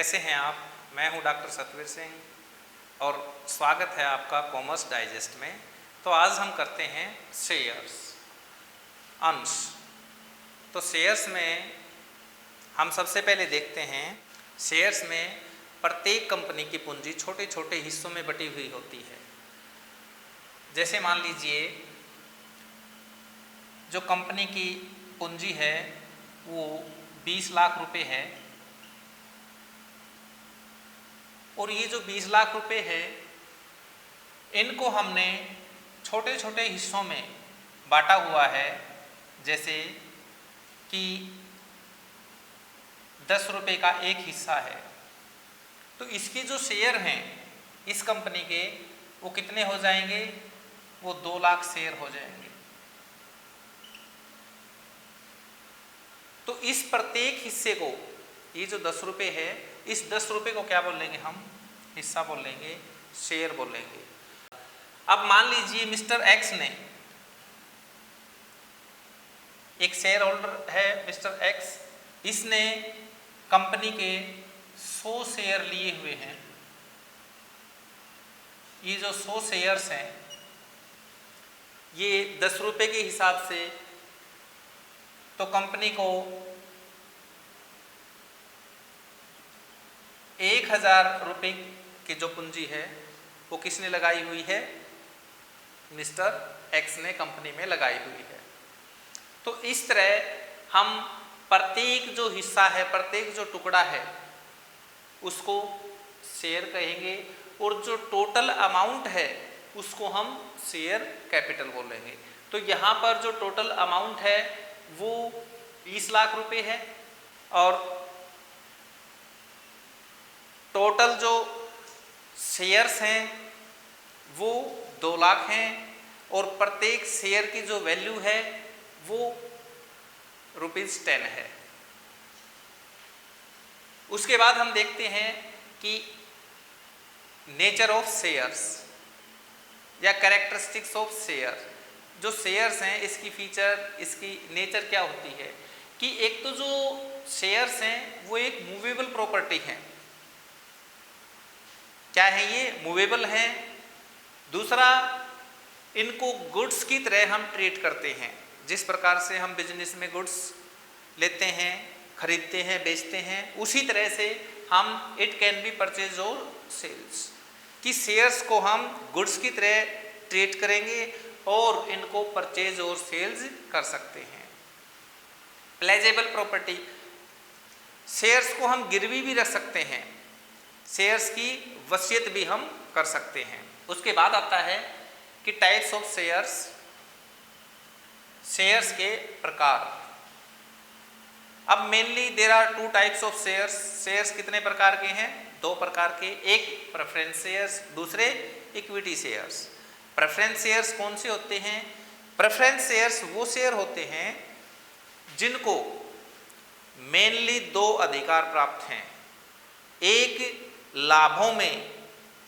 कैसे हैं आप? मैं हूं डॉक्टर सतवीर सिंह और स्वागत है आपका कॉमर्स डाइजेस्ट में। तो आज हम करते हैं शेयर्स, अंश। तो शेयर्स में हम सबसे पहले देखते हैं, शेयर्स में प्रत्येक कंपनी की पूंजी छोटे छोटे हिस्सों में बटी हुई होती है। जैसे मान लीजिए जो कंपनी की पूंजी है वो 20 लाख रुपए है और ये जो 20 लाख रुपए है इनको हमने छोटे छोटे हिस्सों में बांटा हुआ है। जैसे कि 10 रुपए का एक हिस्सा है, तो इसके जो शेयर हैं इस कंपनी के वो कितने हो जाएंगे? वो 2 लाख शेयर हो जाएंगे। तो इस प्रत्येक हिस्से को, ये जो 10 रुपए है, इस 10 रुपए को क्या बोलेंगे हम? हिस्सा बोलेंगे, शेयर बोलेंगे। अब मान लीजिए मिस्टर एक्स ने, एक शेयर होल्डर है मिस्टर एक्स, इसने कंपनी के 100 शेयर लिए हुए हैं। ये जो 100 शेयर्स हैं ये 10 रुपए के हिसाब से तो कंपनी को 1000 रुपए की जो पूंजी है वो किसने लगाई हुई है? मिस्टर एक्स ने कंपनी में लगाई हुई है। तो इस तरह हम प्रत्येक जो हिस्सा है, प्रत्येक जो टुकड़ा है उसको शेयर कहेंगे और जो टोटल अमाउंट है उसको हम शेयर कैपिटल बोलेंगे। तो यहाँ पर जो टोटल अमाउंट है वो 20 लाख रुपए है और टोटल जो शेयर्स हैं वो 2 लाख हैं और प्रत्येक शेयर की जो वैल्यू है वो ₹10 है। उसके बाद हम देखते हैं कि नेचर ऑफ शेयर्स या कैरेक्टरिस्टिक्स ऑफ शेयर। जो शेयर्स हैं इसकी फीचर, इसकी नेचर क्या होती है कि एक तो जो शेयर्स हैं वो एक मूवेबल प्रॉपर्टी है। क्या है ये? मूवेबल हैं। दूसरा, इनको गुड्स की तरह हम ट्रीट करते हैं। जिस प्रकार से हम बिजनेस में गुड्स लेते हैं, खरीदते हैं, बेचते हैं, उसी तरह से हम इट कैन बी परचेज और सेल्स कि शेयर्स को हम गुड्स की तरह ट्रीट करेंगे और इनको परचेज और सेल्स कर सकते हैं। प्लेजेबल प्रॉपर्टी, शेयर्स को हम गिरवी भी रख सकते हैं, शेयर्स की वसीयत भी हम कर सकते हैं। उसके बाद आता है कि टाइप्स ऑफ शेयर्स, शेयर्स के प्रकार। अब mainly there are 2 types of shares. Shares कितने प्रकार के हैं? 2 प्रकार के, एक प्रेफरेंस शेयर्स, दूसरे इक्विटी शेयर्स। प्रेफरेंस शेयर्स कौन से होते हैं? प्रेफरेंस शेयर्स वो शेयर होते हैं जिनको मेनली 2 अधिकार प्राप्त हैं। एक, लाभों में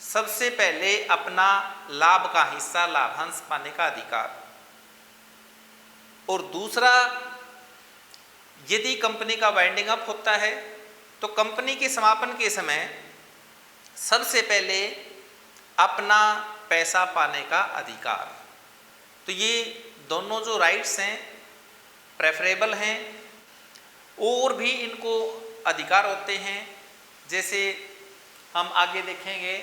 सबसे पहले अपना लाभ का हिस्सा, लाभांश पाने का अधिकार, और दूसरा, यदि कंपनी का वाइंडिंग अप होता है तो कंपनी के समापन के समय सबसे पहले अपना पैसा पाने का अधिकार। तो ये दोनों जो राइट्स हैं प्रेफरेबल हैं और भी इनको अधिकार होते हैं, जैसे हम आगे देखेंगे।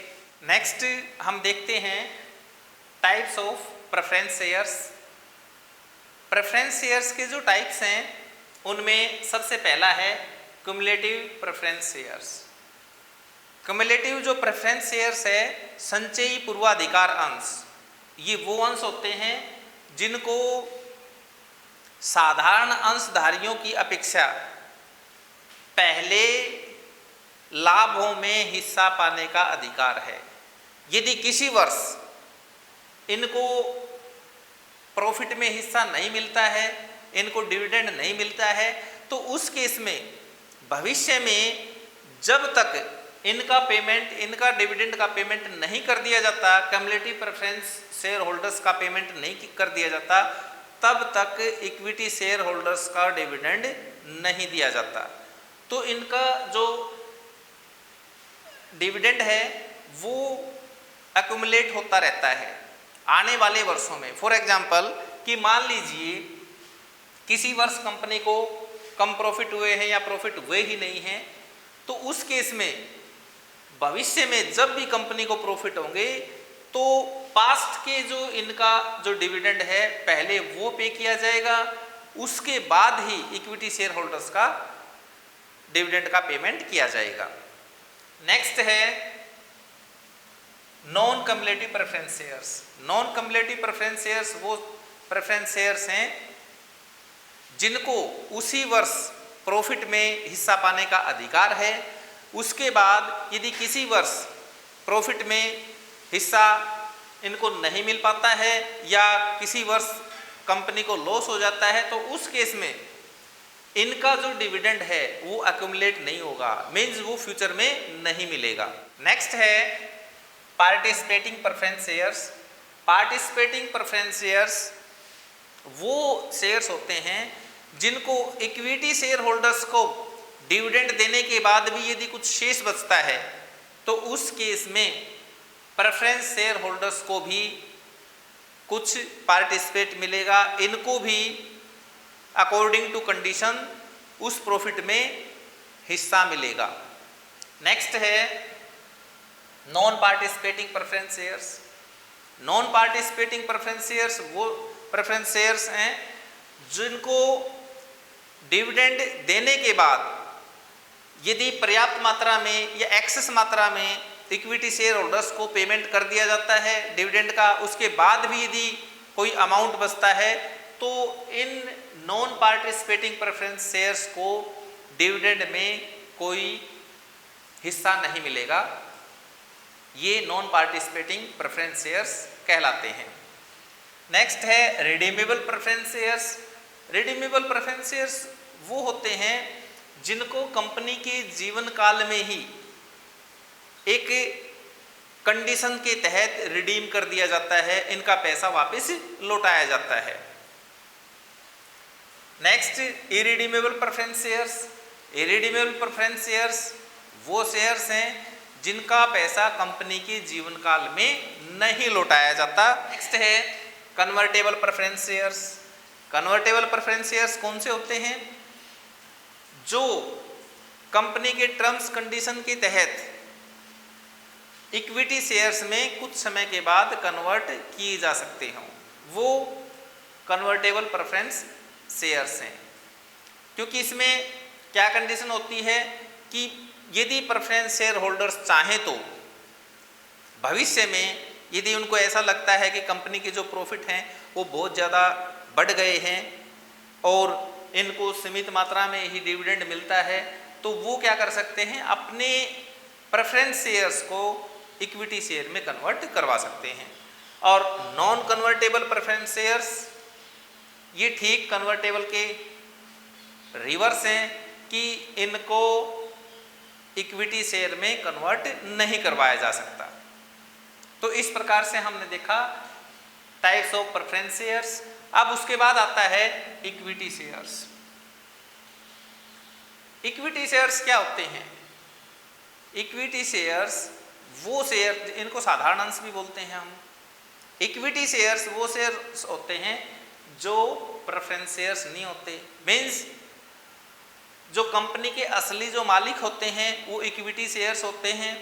नेक्स्ट हम देखते हैं types of preference shares. Preference shares के जो टाइप्स हैं उनमें सबसे पहला है क्युमुलेटिव प्रेफरेंस शेयर्स। क्युमुलेटिव जो प्रेफरेंस शेयर्स है, संचयी पूर्वाधिकार अंश, ये वो अंश होते हैं जिनको साधारण अंशधारियों की अपेक्षा पहले लाभों में हिस्सा पाने का अधिकार है। यदि किसी वर्ष इनको प्रॉफिट में हिस्सा नहीं मिलता है, इनको डिविडेंड नहीं मिलता है, तो उस केस में भविष्य में जब तक इनका पेमेंट, इनका डिविडेंड का पेमेंट नहीं कर दिया जाता, क्युमुलेटिव प्रेफरेंस शेयर होल्डर्स का पेमेंट नहीं कर दिया जाता, तब तक इक्विटी शेयर होल्डर्स का डिविडेंड नहीं दिया जाता। तो इनका जो डिविडेंड है वो एक्यूमुलेट होता रहता है आने वाले वर्षों में। फॉर एग्जाम्पल कि मान लीजिए किसी वर्ष कंपनी को कम प्रॉफिट हुए हैं या प्रॉफिट हुए ही नहीं हैं, तो उस केस में भविष्य में जब भी कंपनी को प्रॉफिट होंगे तो पास्ट के जो इनका जो डिविडेंड है पहले वो पे किया जाएगा, उसके बाद ही इक्विटी शेयर होल्डर्स का डिविडेंड का पेमेंट किया जाएगा। नेक्स्ट है non cumulative preference shares. Non cumulative preference shares वो प्रेफरेंस शेयर्स हैं जिनको उसी वर्ष प्रॉफिट में हिस्सा पाने का अधिकार है, उसके बाद यदि किसी वर्ष प्रॉफिट में हिस्सा इनको नहीं मिल पाता है या किसी वर्ष कंपनी को लॉस हो जाता है तो उस केस में इनका जो डिविडेंड है वो एक्यूमुलेट नहीं होगा, मीन्स वो फ्यूचर में नहीं मिलेगा। नेक्स्ट है participating preference shares. Participating preference shares वो शेयर्स होते हैं जिनको इक्विटी शेयर होल्डर्स को डिविडेंड देने के बाद भी यदि कुछ शेष बचता है तो उस केस में प्रेफरेंस शेयर होल्डर्स को भी कुछ पार्टिसिपेट मिलेगा, इनको भी अकॉर्डिंग टू कंडीशन उस प्रॉफिट में हिस्सा मिलेगा। नेक्स्ट है non participating preference shares. Non participating preference shares वो प्रेफरेंस शेयर्स हैं जिनको डिविडेंड देने के बाद यदि पर्याप्त मात्रा में या एक्सेस मात्रा में इक्विटी शेयर होल्डर्स को पेमेंट कर दिया जाता है डिविडेंड का, उसके बाद भी यदि कोई अमाउंट बचता है तो in non participating preference shares को डिविडेंड में कोई हिस्सा नहीं मिलेगा। ये नॉन पार्टिसिपेटिंग प्रेफरेंस शेयर्स कहलाते हैं। नेक्स्ट है redeemable preference shares. Redeemable preference shares वो होते हैं जिनको कंपनी के जीवन काल में ही एक कंडीशन के तहत रिडीम कर दिया जाता है, इनका पैसा वापस लौटाया जाता है। Next irredeemable preference shares. Irredeemable preference shares वो शेयर्स हैं जिनका पैसा कंपनी के जीवन काल में नहीं लौटाया जाता। नेक्स्ट है convertible preference shares. Convertible preference shares कौन से होते हैं? जो कंपनी के टर्म्स कंडीशन के तहत इक्विटी शेयर्स में कुछ समय के बाद कन्वर्ट किए जा सकते हों, वो कन्वर्टेबल प्रेफरेंस शेयर्स हैं। क्योंकि इसमें क्या कंडीशन होती है कि यदि प्रेफरेंस शेयर होल्डर्स चाहें तो भविष्य में यदि उनको ऐसा लगता है कि कंपनी के जो प्रॉफिट हैं वो बहुत ज़्यादा बढ़ गए हैं और इनको सीमित मात्रा में ही डिविडेंड मिलता है, तो वो क्या कर सकते हैं, अपने प्रेफरेंस शेयर्स को इक्विटी शेयर में कन्वर्ट करवा सकते हैं। और नॉन कन्वर्टेबल प्रेफरेंस शेयर्स ये ठीक कन्वर्टेबल के रिवर्स हैं कि इनको इक्विटी शेयर में कन्वर्ट नहीं करवाया जा सकता। तो इस प्रकार से हमने देखा टाइप्स ऑफ प्रेफरेंस शेयर्स। अब उसके बाद आता है इक्विटी शेयर्स। इक्विटी शेयर्स क्या होते हैं? इक्विटी शेयर्स वो शेयर, इनको साधारण अंश भी बोलते हैं हम। इक्विटी शेयर्स वो शेयर्स होते हैं जो प्रेफरेंस शेयर्स नहीं होते, मीन्स जो कंपनी के असली जो मालिक होते हैं वो इक्विटी शेयर्स होते हैं,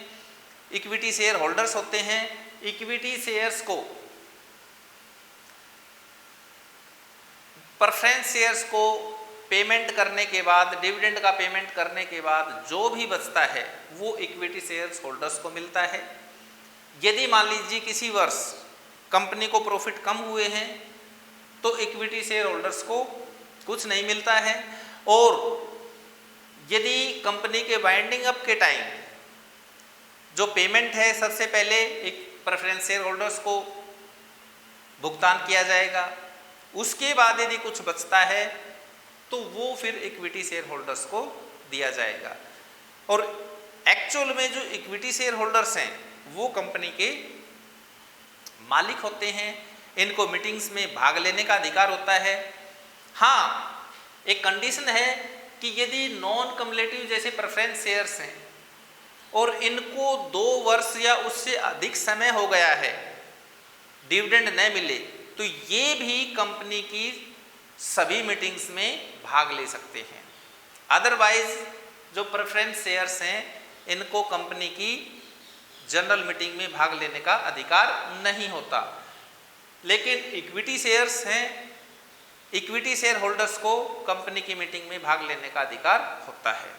इक्विटी शेयर होल्डर्स होते हैं। इक्विटी शेयर्स को प्रेफरेंस शेयर्स को पेमेंट करने के बाद, डिविडेंड का पेमेंट करने के बाद जो भी बचता है वो इक्विटी शेयर्स होल्डर्स को मिलता है। यदि मान लीजिए किसी वर्ष कंपनी को प्रॉफिट कम हुए हैं तो इक्विटी शेयर होल्डर्स को कुछ नहीं मिलता है, और यदि कंपनी के वाइंडिंग अप के टाइम जो पेमेंट है सबसे पहले एक प्रेफरेंस शेयर होल्डर्स को भुगतान किया जाएगा, उसके बाद यदि कुछ बचता है तो वो फिर इक्विटी शेयर होल्डर्स को दिया जाएगा। और एक्चुअल में जो इक्विटी शेयर होल्डर्स हैं वो कंपनी के मालिक होते हैं, इनको मीटिंग्स में भाग लेने का अधिकार होता है। हाँ, एक कंडीशन है कि यदि नॉन कम्युलेटिव जैसे प्रेफरेंस शेयर्स हैं और इनको 2 वर्ष या उससे अधिक समय हो गया है डिविडेंड न मिले, तो ये भी कंपनी की सभी मीटिंग्स में भाग ले सकते हैं। अदरवाइज जो प्रेफरेंस शेयर्स हैं इनको कंपनी की जनरल मीटिंग में भाग लेने का अधिकार नहीं होता। लेकिन इक्विटी शेयर्स हैं, इक्विटी शेयर होल्डर्स को कंपनी की मीटिंग में भाग लेने का अधिकार होता है।